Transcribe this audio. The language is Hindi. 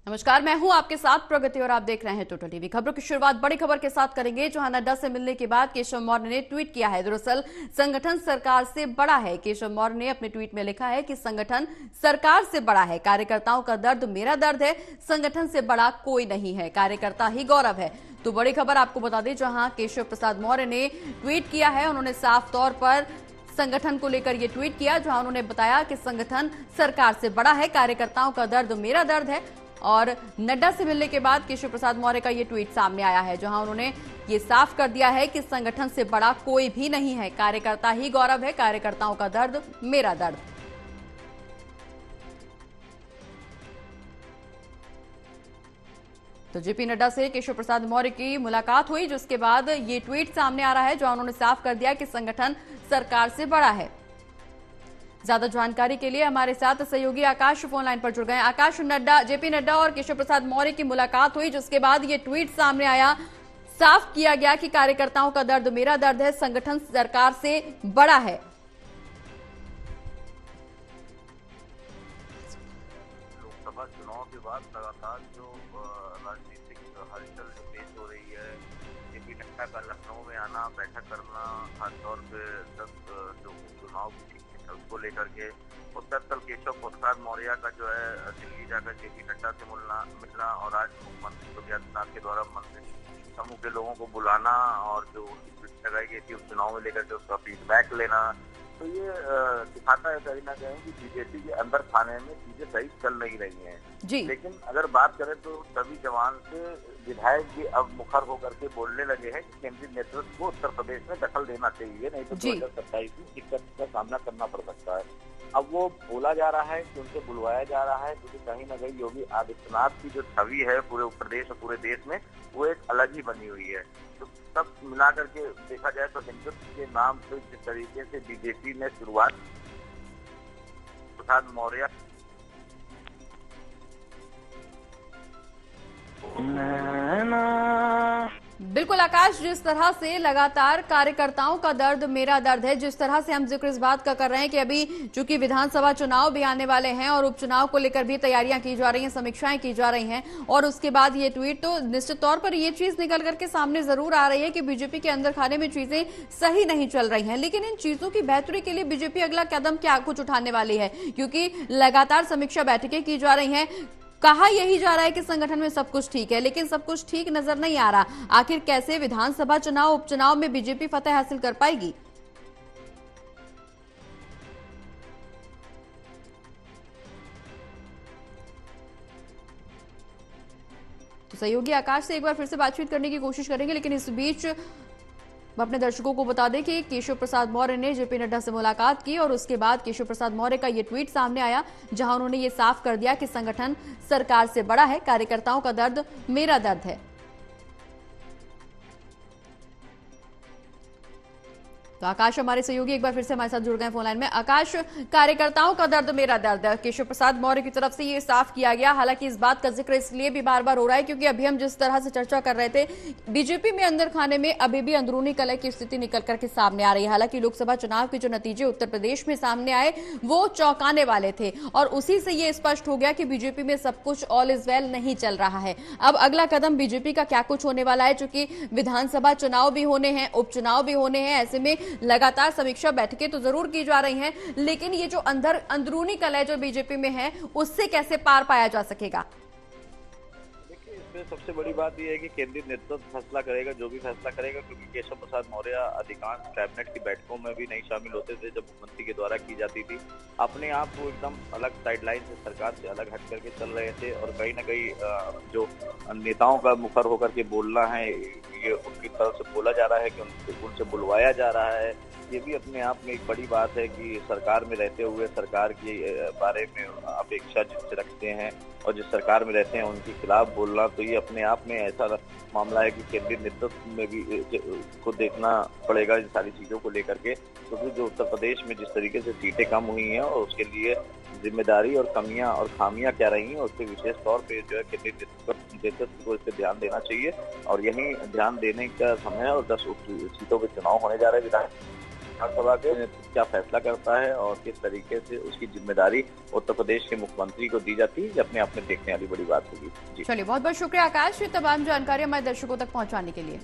नमस्कार, मैं हूं आपके साथ प्रगति और आप देख रहे हैं टोटल टीवी। खबरों की शुरुआत बड़ी खबर के साथ करेंगे, जहां नड्डा से मिलने के बाद केशव मौर्य ने ट्वीट किया है। दरअसल संगठन सरकार से बड़ा है। केशव मौर्य ने अपने ट्वीट में लिखा है कि संगठन सरकार से बड़ा है, कार्यकर्ताओं का दर्द मेरा दर्द है, संगठन से बड़ा कोई नहीं है, कार्यकर्ता ही गौरव है। तो बड़ी खबर आपको बता दें, जहां केशव प्रसाद मौर्य ने ट्वीट किया है। उन्होंने साफ तौर पर संगठन को लेकर यह ट्वीट किया, जहां उन्होंने बताया कि संगठन सरकार से बड़ा है, कार्यकर्ताओं का दर्द मेरा दर्द है। और नड्डा से मिलने के बाद केशव प्रसाद मौर्य का ये ट्वीट सामने आया है, जहां उन्होंने ये साफ कर दिया है कि संगठन से बड़ा कोई भी नहीं है, कार्यकर्ता ही गौरव है, कार्यकर्ताओं का दर्द मेरा दर्द। तो जेपी नड्डा से केशव प्रसाद मौर्य की मुलाकात हुई, जिसके बाद ये ट्वीट सामने आ रहा है, जहां उन्होंने साफ कर दिया कि संगठन सरकार से बड़ा है। ज्यादा जानकारी के लिए हमारे साथ सहयोगी आकाश फोन लाइन पर जुड़ गए। आकाश, जेपी नड्डा और केशव प्रसाद मौर्य की मुलाकात हुई, जिसके बाद ये ट्वीट सामने आया, साफ किया गया कि कार्यकर्ताओं का दर्द मेरा दर्द है, संगठन सरकार से बड़ा है। लोकसभा चुनाव के बाद लगातार जो राजनीतिक हलचल जो तेज हो रही है, जेपी नड्डा का लखनऊ में आना, बैठक करना, खासतौर पे 10 जो चुनाव उसको लेकर के, उत्तर तल केशव प्रसाद मौर्य का जो है दिल्ली जाकर जेपी नड्डा से मिलना और आज मुख्यमंत्री योगी आदित्यनाथ के द्वारा मंत्री समूह के लोगों को बुलाना और जो लगाई गई थी उपचुनाव में लेकर के उसका फीडबैक लेना, तो ये दिखाता है कहीं ना कहीं कि बीजेपी के अंदर खाने में चीजें सही चल नहीं रही हैं जी। लेकिन अगर बात करें तो सभी जवान से विधायक भी अब मुखर होकर के बोलने लगे हैं कि केंद्रीय नेतृत्व को उत्तर प्रदेश में दखल देना चाहिए, नहीं तो 2027 में दिक्कत का सामना करना पड़ सकता है। अब वो बोला जा रहा है कि उनसे बुलवाया जा रहा है, क्योंकि कहीं न कहीं योगी आदित्यनाथ की जो छवि है पूरे प्रदेश और पूरे देश में, वो एक अलग ही बनी हुई है। तो सब मिला करके देखा जाए तो हिंदुत्व के नाम पे जिस तरीके से बीजेपी ने शुरुआत प्रसाद मौर्य बिल्कुल आकाश, जिस तरह से लगातार कार्यकर्ताओं का दर्द मेरा दर्द है, जिस तरह से हम जिक्र इस बात का कर रहे हैं कि अभी चूंकि विधानसभा चुनाव भी आने वाले हैं और उपचुनाव को लेकर भी तैयारियां की जा रही हैं, समीक्षाएं की जा रही हैं, और उसके बाद ये ट्वीट, तो निश्चित तौर पर ये चीज निकल करके सामने जरूर आ रही है कि बीजेपी के अंदर खाने में चीजें सही नहीं चल रही हैं। लेकिन इन चीजों की बेहतरी के लिए बीजेपी अगला कदम क्या कुछ उठाने वाली है, क्योंकि लगातार समीक्षा बैठकें की जा रही हैं। कहा यही जा रहा है कि संगठन में सब कुछ ठीक है, लेकिन सब कुछ ठीक नजर नहीं आ रहा। आखिर कैसे विधानसभा चुनाव उपचुनाव में बीजेपी फतेह हासिल कर पाएगी? तो सहयोगी आकाश से एक बार फिर से बातचीत करने की कोशिश करेंगे, लेकिन इस बीच अपने दर्शकों को बता दें कि केशव प्रसाद मौर्य ने जेपी नड्डा से मुलाकात की और उसके बाद केशव प्रसाद मौर्य का ये ट्वीट सामने आया, जहां उन्होंने ये साफ कर दिया कि संगठन सरकार से बड़ा है, कार्यकर्ताओं का दर्द मेरा दर्द है। तो आकाश हमारे सहयोगी एक बार फिर से हमारे साथ जुड़ गए फोन लाइन में। आकाश, कार्यकर्ताओं का दर्द मेरा दर्द है, केशव प्रसाद मौर्य की तरफ से ये साफ किया गया। हालांकि इस बात का जिक्र इसलिए भी बार बार हो रहा है क्योंकि अभी हम जिस तरह से चर्चा कर रहे थे, बीजेपी में अंदर खाने में अभी भी अंदरूनी कलह की स्थिति निकल करके सामने आ रही है। हालांकि लोकसभा चुनाव के जो नतीजे उत्तर प्रदेश में सामने आए वो चौंकाने वाले थे, और उसी से ये स्पष्ट हो गया कि बीजेपी में सब कुछ ऑल इज वेल नहीं चल रहा है। अब अगला कदम बीजेपी का क्या कुछ होने वाला है, चूंकि विधानसभा चुनाव भी होने हैं, उपचुनाव भी होने हैं, ऐसे में लगातार समीक्षा बैठकें तो जरूर की जा रही हैं, लेकिन ये जो अंदरूनी कलह जो बीजेपी में है, उससे कैसे पार पाया जा सकेगा? देखिए, इसमें सबसे बड़ी बात यह है कि केंद्रीय नेतृत्व फैसला करेगा, जो भी फैसला करेगा, क्योंकि केशव प्रसाद मौर्य अधिकांश कैबिनेट की बैठकों में भी नहीं शामिल होते थे जब मुख्यमंत्री के द्वारा की जाती थी। अपने आप वो एकदम अलग साइडलाइन से, सरकार से अलग हट करके चल रहे थे, और कहीं ना कहीं जो नेताओं का मुखर होकर के बोलना है, ये उनकी तरफ से बोला जा रहा है कि उनसे बुलवाया जा रहा है, ये भी अपने आप में एक बड़ी बात है कि सरकार में रहते हुए सरकार के बारे में अपेक्षा जिससे रखते हैं और जिस सरकार में रहते हैं उनके खिलाफ बोलना, तो ये अपने आप में ऐसा मामला है कि केंद्रीय नेतृत्व में भी को देखना पड़ेगा इन सारी चीजों को लेकर के, क्योंकि जो उत्तर प्रदेश में जिस तरीके से सीटें कम हुई हैं और उसके लिए जिम्मेदारी और कमियां और खामियां क्या रही हैं, उसके विशेष तौर पे जो है केंद्रीय नेतृत्व को इस पर ध्यान देना चाहिए, और यही ध्यान देने का समय है। और 10 सीटों पे चुनाव होने जा रहे हैं विधान विधानसभा के नेतृत्व क्या फैसला करता है और किस तरीके से उसकी जिम्मेदारी उत्तर प्रदेश के मुख्यमंत्री को दी जाती है, ये अपने आप में देखने वाली बड़ी बात होगी। जी चलिए, बहुत बहुत शुक्रिया आकाश, ये तमाम जानकारी हमारे दर्शकों तक पहुंचाने के लिए।